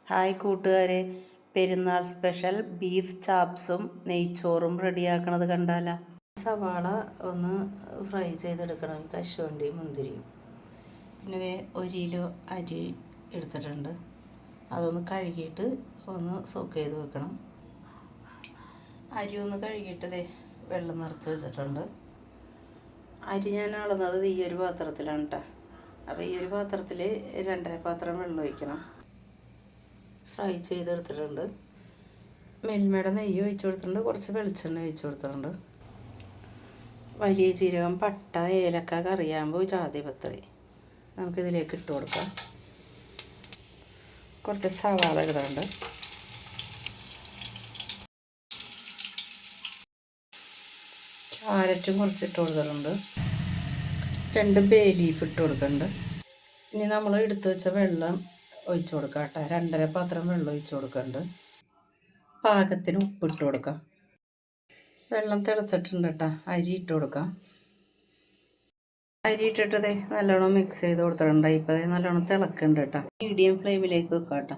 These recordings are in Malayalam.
ഹായ് കൂട്ടുകാരെ, പെരുന്നാൾ സ്പെഷ്യൽ ബീഫ് ചാപ്സും നെയ്ച്ചോറും റെഡിയാക്കണത് കണ്ടാല. സവാള ഒന്ന് ഫ്രൈ ചെയ്തെടുക്കണം, കശുവണ്ടിയും മുന്തിരിയും. പിന്നെ 1 കിലോ അരി എടുത്തിട്ടുണ്ട്. അതൊന്ന് കഴുകിയിട്ട് ഒന്ന് സോക്ക് ചെയ്ത് വെക്കണം. അരി ഒന്ന് കഴുകിയിട്ട് വെള്ളം നിറച്ച് വെച്ചിട്ടുണ്ട്. അരി ഞാൻ അളന്നത് ഈ ഒരു പാത്രത്തിലാണ് കേട്ടോ. അപ്പോൾ ഈ ഒരു പാത്രത്തിൽ 2.5 പാത്രം വെള്ളം ഒഴിക്കണം. ഫ്രൈ ചെയ്തെടുത്തിട്ടുണ്ട്. മിൽമയുടെ നെയ്യ് ഒഴിച്ചു കൊടുത്തിട്ടുണ്ട്. കുറച്ച് വെളിച്ചെണ്ണ ഒഴിച്ചു കൊടുത്തിട്ടുണ്ട്. വലിയ ജീരകം, പട്ട, ഏലക്ക, കറിയാമ്പൂ, ജാതിപത്രി നമുക്കിതിലേക്ക് ഇട്ട് കൊടുക്കാം. കുറച്ച് സവാള ഇടുന്നുണ്ട്. ക്യാരറ്റും കുറച്ച് ഇട്ട് കൊടുത്തിട്ടുണ്ട്. 2 ബേ ലീഫ് ഇട്ട് കൊടുക്കുന്നുണ്ട്. ഇനി നമ്മൾ എടുത്തു വെച്ച വെള്ളം ഒഴിച്ചു കൊടുക്കാം കേട്ടോ. 2.5 പാത്രം വെള്ളം ഒഴിച്ചു കൊടുക്കുന്നുണ്ട്. പാകത്തിന് ഉപ്പിട്ട് കൊടുക്കാം. വെള്ളം തിളച്ചിട്ടുണ്ട് കേട്ടോ. അരി ഇട്ട് കൊടുക്കാം. അരി ഇട്ടിട്ട് നല്ലോണം മിക്സ് ചെയ്ത് കൊടുത്തിട്ടുണ്ട്. ഇപ്പോൾ നല്ലോണം തിളക്കുന്നുണ്ട് കേട്ടോ. മീഡിയം ഫ്ലെയിമിലേക്ക് വെക്കാം കേട്ടോ.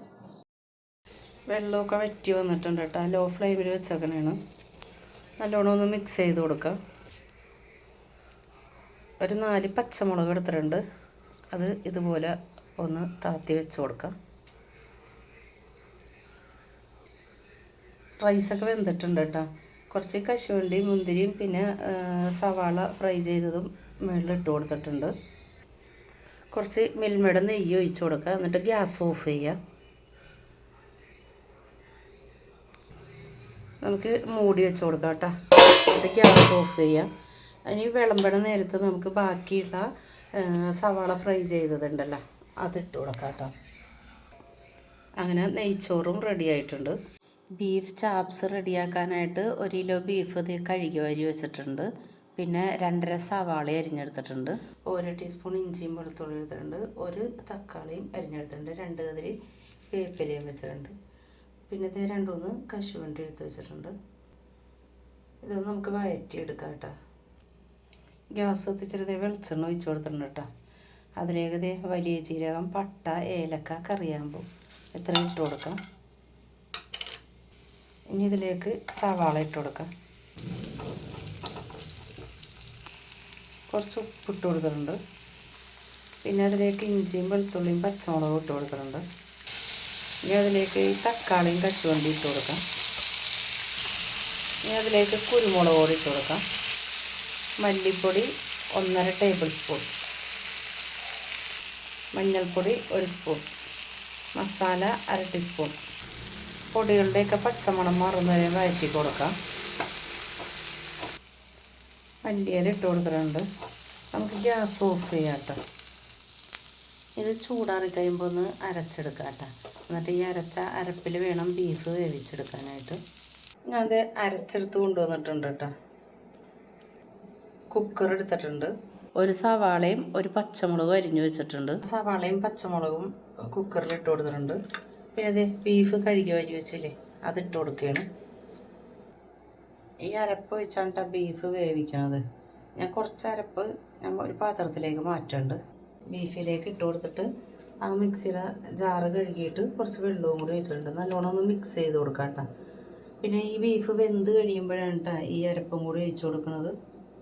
വെള്ളമൊക്കെ വറ്റി വന്നിട്ടുണ്ട് കേട്ടോ. ലോ ഫ്ലെയിമിൽ വെച്ചേക്കണേണ്. നല്ലോണം ഒന്ന് മിക്സ് ചെയ്ത് കൊടുക്കാം. ഒരു 4 പച്ചമുളക് എടുത്തിട്ടുണ്ട്. അത് ഇതുപോലെ ഒന്ന് താത്തി വെച്ച് കൊടുക്കാം. റൈസൊക്കെ വെന്തിട്ടുണ്ട് കേട്ടോ. കുറച്ച് കശുവണ്ടിയും മുന്തിരിയും പിന്നെ സവാള ഫ്രൈ ചെയ്തതും മുകളിലിട്ട് കൊടുത്തിട്ടുണ്ട്. കുറച്ച് മിൽമയുടെ നെയ്യ് ഒഴിച്ച് കൊടുക്കുക. എന്നിട്ട് ഗ്യാസ് ഓഫ് ചെയ്യുക. നമുക്ക് മൂടി വെച്ച് കൊടുക്കാം കേട്ടോ. എന്നിട്ട് ഗ്യാസ് ഓഫ് ചെയ്യുക. ഇനി വിളമ്പണ നേരത്ത് നമുക്ക് ബാക്കിയുള്ള സവാള ഫ്രൈ ചെയ്തതുണ്ടല്ലോ, അതിട്ട് കൊടുക്കാം കേട്ടോ. അങ്ങനെ നെയ്ച്ചോറും റെഡി ആയിട്ടുണ്ട്. ബീഫ് ചാപ്സ് റെഡിയാക്കാനായിട്ട് 1 കിലോ ബീഫ് കഴുകി വാരി വെച്ചിട്ടുണ്ട്. പിന്നെ 2.5 സവാള അരിഞ്ഞെടുത്തിട്ടുണ്ട്. 1 ടീസ്പൂൺ ഇഞ്ചിയും വെളുത്തുള്ളി എടുത്തിട്ടുണ്ട്. 1 തക്കാളിയും അരിഞ്ഞെടുത്തിട്ടുണ്ട്. 2 കതിരി വേപ്പിലയും വെച്ചിട്ടുണ്ട്. പിന്നെ 2-3 കശുവണ്ടി എടുത്ത് വെച്ചിട്ടുണ്ട്. ഇതൊന്ന് നമുക്ക് വഴറ്റിയെടുക്കാം കേട്ടോ. ഗ്യാസ് കത്തിച്ചിട്ട് വെളിച്ചെണ്ണ ഒഴിച്ച് കൊടുത്തിട്ടുണ്ട് കേട്ടോ. അതിലേക്ക് വലിയ ജീരകം, പട്ട, ഏലക്ക, കറിയാമ്പൂ ഇത്ര ഇട്ട് കൊടുക്കാം. ഇനി ഇതിലേക്ക് സവാള ഇട്ട് കൊടുക്കാം. കുറച്ച് ഉപ്പിട്ട് കൊടുത്തിട്ടുണ്ട്. പിന്നെ അതിലേക്ക് ഇഞ്ചിയും വെളുത്തുള്ളിയും പച്ചമുളകും ഇട്ട് കൊടുത്തിട്ടുണ്ട്. ഇനി അതിലേക്ക് ഈ തക്കാളിയും കശുവണ്ടി ഇട്ട് കൊടുക്കാം. ഇനി അതിലേക്ക് കുരുമുളക് പൊടി ഇട്ട് കൊടുക്കാം. മല്ലിപ്പൊടി 1.5 ടേബിൾ സ്പൂൺ, മഞ്ഞൾപ്പൊടി 1 സ്പൂൺ, മസാല 1/2 ടീസ്പൂൺ. പൊടികളുടെയൊക്കെ പച്ചമണം മാറുന്നവരെ വഴറ്റി കൊടുക്കാം. മല്ലിയില ഇട്ട് കൊടുത്തിട്ടുണ്ട്. നമുക്ക് ഗ്യാസ് ഓഫ് ചെയ്യാം കേട്ടോ. ഇത് ചൂടാറി കഴിയുമ്പോൾ ഒന്ന് അരച്ചെടുക്കാം കേട്ടോ. എന്നിട്ട് ഈ അരച്ച അരപ്പിൽ വേണം ബീഫ് വേവിച്ചെടുക്കാനായിട്ട്. ഞാനത് അരച്ചെടുത്ത് കൊണ്ടുവന്നിട്ടുണ്ട് കേട്ടോ. കുക്കർ എടുത്തിട്ടുണ്ട്. 1 സവാളയും 1 പച്ചമുളകും അരിഞ്ഞു വെച്ചിട്ടുണ്ട്. സവാളയും പച്ചമുളകും കുക്കറിൽ ഇട്ട് കൊടുത്തിട്ടുണ്ട്. പിന്നെ അത് ബീഫ് കഴുകി വാരി വെച്ചില്ലേ, അതിട്ട് കൊടുക്കുകയാണ്. ഈ അരപ്പ് വെച്ചാണ് ബീഫ് വേവിക്കണത്. ഞാൻ കുറച്ച് അരപ്പ് ഒരു പാത്രത്തിലേക്ക് മാറ്റുന്നുണ്ട്. ബീഫിലേക്ക് ഇട്ട് കൊടുത്തിട്ട് ആ മിക്സിയുടെ ജാറ് കഴുകിയിട്ട് കുറച്ച് വെള്ളവും കൂടി വെച്ചിട്ടുണ്ട്. നല്ലോണം ഒന്ന് മിക്സ് ചെയ്ത് കൊടുക്കാം കേട്ടോ. പിന്നെ ഈ ബീഫ് വെന്ത് കഴിയുമ്പോഴാണ് കേട്ടോ ഈ അരപ്പും കൂടി ഒഴിച്ച് കൊടുക്കുന്നത്.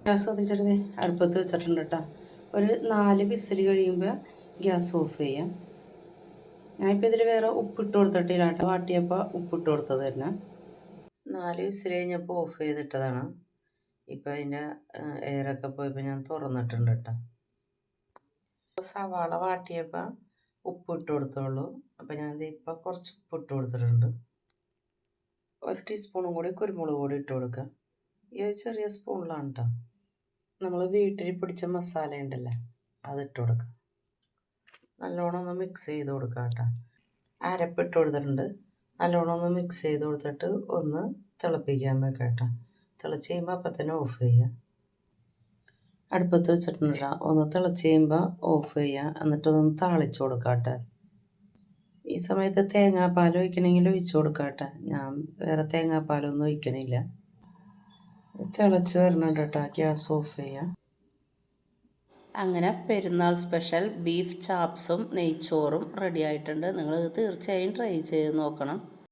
ഗ്യാസ് കത്തിച്ചിട്ട് അടുപ്പത്ത് വെച്ചിട്ടുണ്ട് കേട്ടോ. ഒരു 4 വിസിൽ കഴിയുമ്പോൾ ഗ്യാസ് ഓഫ് ചെയ്യാം. ഞാനിപ്പോൾ ഇതിൽ വേറെ ഉപ്പിട്ട് കൊടുത്തിട്ടില്ല കേട്ടോ. വാട്ടിയപ്പോൾ ഉപ്പിട്ട് കൊടുത്തത് തന്നെ. 4 വിസിൽ കഴിഞ്ഞപ്പോൾ ഓഫ് ചെയ്തിട്ടതാണ്. ഇപ്പോൾ അതിൻ്റെ എയറൊക്കെ പോയപ്പോൾ ഞാൻ തുറന്നിട്ടുണ്ട് കേട്ടോ. സവാള വാട്ടിയപ്പോൾ ഉപ്പിട്ട് കൊടുത്തോളൂ. അപ്പോൾ ഞാൻ ഇപ്പോൾ കുറച്ച് ഉപ്പിട്ട് കൊടുത്തിട്ടുണ്ട്. 1 ടീസ്പൂണും കൂടി കുരുമുളക് പൊടി ഇട്ട് കൊടുക്കുക. ഈ ചെറിയ സ്പൂണിലാണ് കേട്ടോ. നമ്മൾ വീട്ടിൽ പൊടിച്ച മസാല ഉണ്ടല്ലോ, അതിട്ട് കൊടുക്കുക. നല്ലോണം ഒന്ന് മിക്സ് ചെയ്ത് കൊടുക്കുക കേട്ടോ. അരപ്പിട്ട് കൊടുത്തിട്ടുണ്ട്. നല്ലോണം ഒന്ന് മിക്സ് ചെയ്ത് കൊടുത്തിട്ട് ഒന്ന് തിളപ്പിക്കാൻ വെക്കാം കേട്ടോ. തിളച്ച് കഴിയുമ്പോൾ അപ്പം തന്നെ ഓഫ് ചെയ്യുക. അടുപ്പത്ത് വെച്ചിട്ടുണ്ട് കേട്ടോ. ഒന്ന് തിളച്ച് കഴിയുമ്പോൾ ഓഫ് ചെയ്യുക. എന്നിട്ടൊന്ന് താളിച്ച് കൊടുക്കാം കേട്ടോ. ഈ സമയത്ത് തേങ്ങാപ്പാൽ ഒഴിക്കണമെങ്കിൽ ഒഴിച്ച് കൊടുക്കാം കേട്ടോ. ഞാൻ വേറെ തേങ്ങാപ്പാലൊന്നും ഒഴിക്കണില്ല. തിളച്ച് വരണുണ്ട് കേട്ടോ. ഗ്യാസ് ഓഫ് ചെയ്യുക. അങ്ങനെ പെരുന്നാൾ സ്പെഷ്യൽ ബീഫ് ചാപ്സും നെയ്ച്ചോറും റെഡി ആയിട്ടുണ്ട്. നിങ്ങൾ തീർച്ചയായും ട്രൈ ചെയ്ത് നോക്കണം.